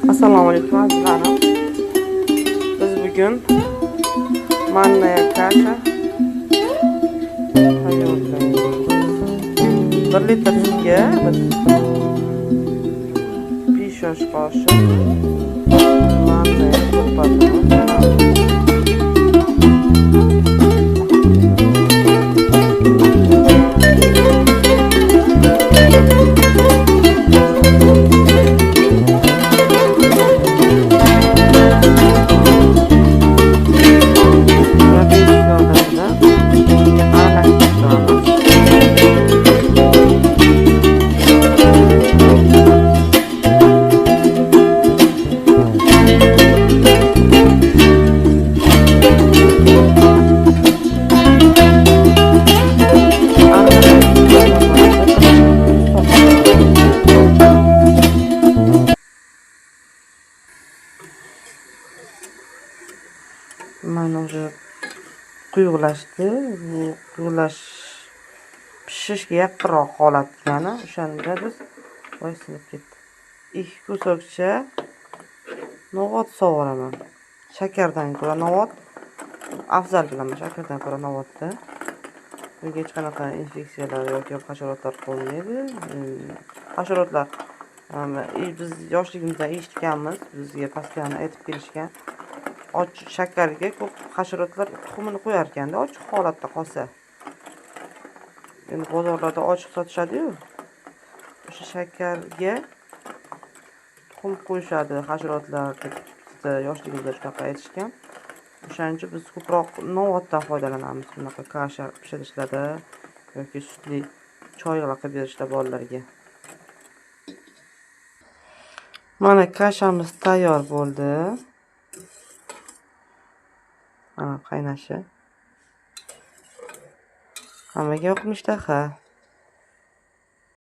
Assalomu alaykum azizlarim. Biz bugun manniya kasha tayyorlaymiz. 1 litr sutga biz 5 osh qoshiq manniya qo'shamiz. Mana уже quyuqlashdi. Bu quyuqlash pishishga yaqinroq holat degani. O'shanda biz sinib ketdi. 2 kosokcha novot sovuraman. Shakardan ko'ra novot afzal bilaman. Shakardan ko'ra novotda. Bunga hech qanaqa infeksiyalar yoki hasharotlar qolmaydi. Hasharotlar biz yoshligimizda eshitganmiz. Bizga postoyanno aytib kelishgan. Ochiq shakarga ko'p hasharotlar tuxumini qo'yar ekanda, ochiq holatda qolsa. Endi bozorlarda ochiq sotishadi-yu. O'sha shakarga tuxum qo'yishadi hasharotlar deb yoshligimizda shunaqa aytishgan. O'shaning uchun biz ko'proq novotdan foydalanamiz. Bunaqa kasha pishirishlarda yoki sutli choylar qilib berishda bolalarga. Mana kashamiz tayyor bo'ldi. Qaynashi. Hammaga yoqimli ishtaha.